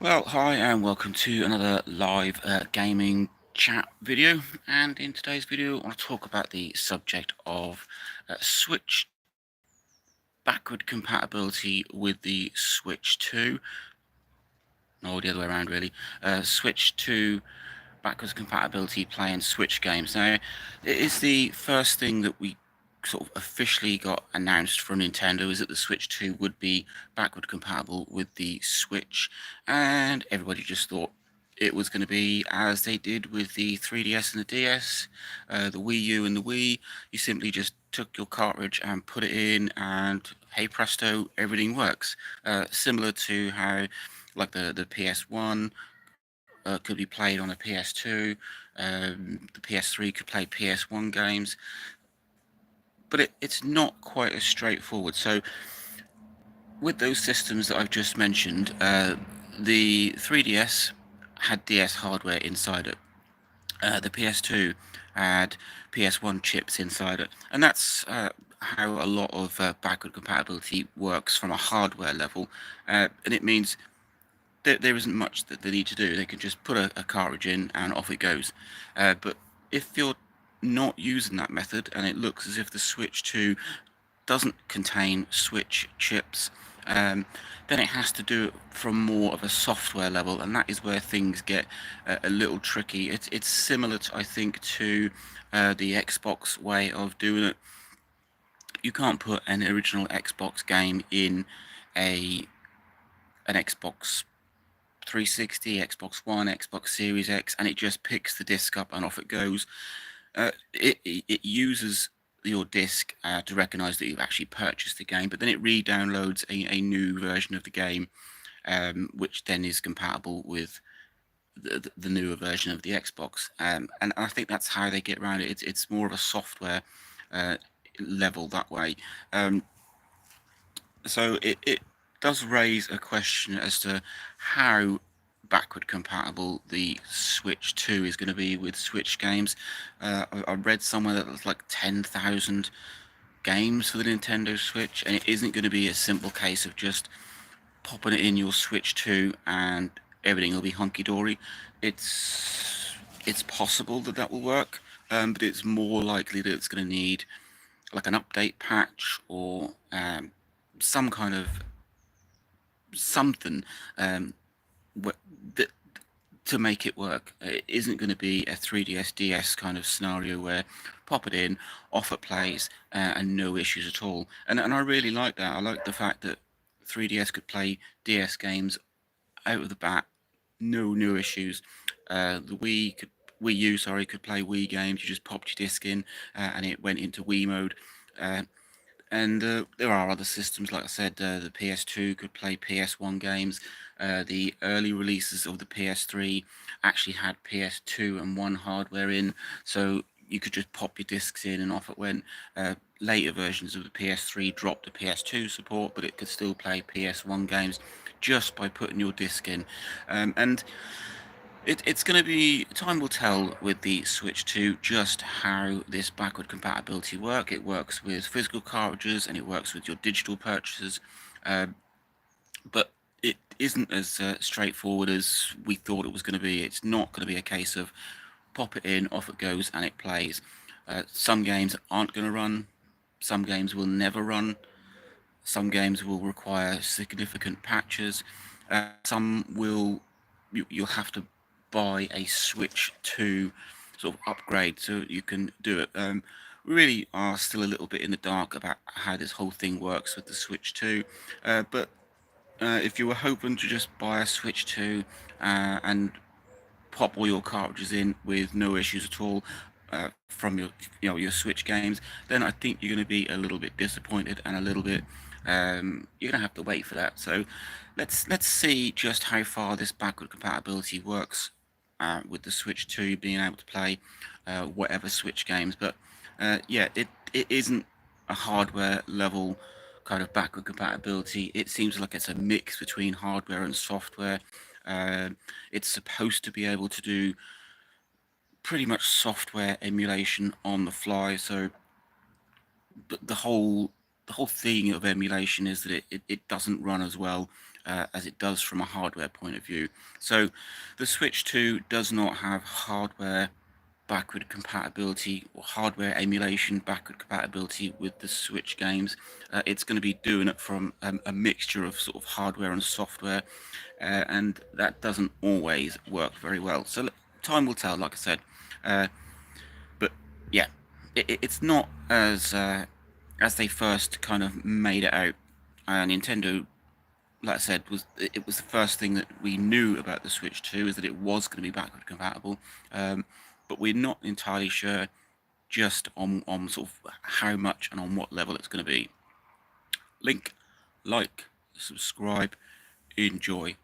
Well, hi and welcome to another live gaming chat video. And in today's video, I want to talk about the subject of Switch backward compatibility with the Switch 2. No, the other way around, really. Switch 2 backwards compatibility playing Switch games. Now, it is the first thing that we sort of officially got announced from Nintendo is that the Switch 2 would be backward compatible with the Switch, and everybody just thought it was going to be as they did with the 3DS and the DS, the Wii U and the Wii. You simply just took your cartridge and put it in, and hey presto, everything works. Similar to how, like the PS1 could be played on a PS2. The PS3 could play PS1 games, but it's not quite as straightforward. So, with those systems that I've just mentioned, the 3DS had DS hardware inside it. The PS2 had PS1 chips inside it, and that's how a lot of backward compatibility works from a hardware level. And it means there isn't much that they need to do. They can just put a cartridge in and off it goes. But if you're not using that method and it looks as if the Switch 2 doesn't contain Switch chips, then it has to do it from more of a software level, and that is where things get a little tricky. It's similar, to, I think, to the Xbox way of doing it. You can't put an original Xbox game in a an Xbox 360, Xbox One, Xbox Series X, and it just picks the disc up and off it goes. It uses your disc to recognize that you've actually purchased the game, but then it re-downloads a new version of the game, which then is compatible with the newer version of the Xbox. And I think that's how they get around it. It's more of a software uh, level that way. Um, so it does raise a question as to how backward compatible the Switch 2 is going to be with Switch games. I read somewhere that there's like 10,000 games for the Nintendo Switch, and it isn't going to be a simple case of just popping it in your Switch 2 and everything will be hunky-dory. It's possible that that will work, but it's more likely that it's going to need like an update patch or some kind of something um, that to make it work. It isn't going to be a 3DS DS kind of scenario where pop it in, off it plays, and no issues at all. And I really like that. I like the fact that 3DS could play DS games out of the bat, no issues. The Wii U, sorry, could play Wii games. You just popped your disc in, and it went into Wii mode. Uh, and there are other systems, like I said, the PS2 could play PS1 games. The early releases of the PS3 actually had PS2 and 1 hardware in, so you could just pop your discs in and off it went. Later versions of the PS3 dropped the PS2 support, but it could still play PS1 games just by putting your disc in. And it's going to be, time will tell with the Switch 2 just how this backward compatibility work. It works with physical cartridges and it works with your digital purchases, uh, but it isn't as straightforward as we thought it was going to be. It's not going to be a case of pop it in, off it goes, and it plays. Some games aren't going to run. Some games will never run. Some games will require significant patches. Some will you'll have to buy a Switch 2 sort of upgrade so you can do it. We really are still a little bit in the dark about how this whole thing works with the Switch 2. But if you were hoping to just buy a Switch 2 and pop all your cartridges in with no issues at all from your Switch games, then I think you're going to be a little bit disappointed and a little bit you're going to have to wait for that. So let's see just how far this backward compatibility works with the Switch 2 being able to play whatever Switch games. But yeah, it isn't a hardware level kind of backward compatibility. It seems like it's a mix between hardware and software. It's supposed to be able to do pretty much software emulation on the fly. So the whole thing of emulation is that it doesn't run as well as it does from a hardware point of view. So the Switch 2 does not have hardware backward compatibility or hardware emulation backward compatibility with the Switch games. It's going to be doing it from a mixture of sort of hardware and software, and that doesn't always work very well. So time will tell, like I said. But yeah, it's not as they first kind of made it out. Nintendo, like I said, it was the first thing that we knew about the Switch 2 is that it was going to be backward compatible, but we're not entirely sure just on sort of how much and on what level it's going to be. Like, subscribe, enjoy.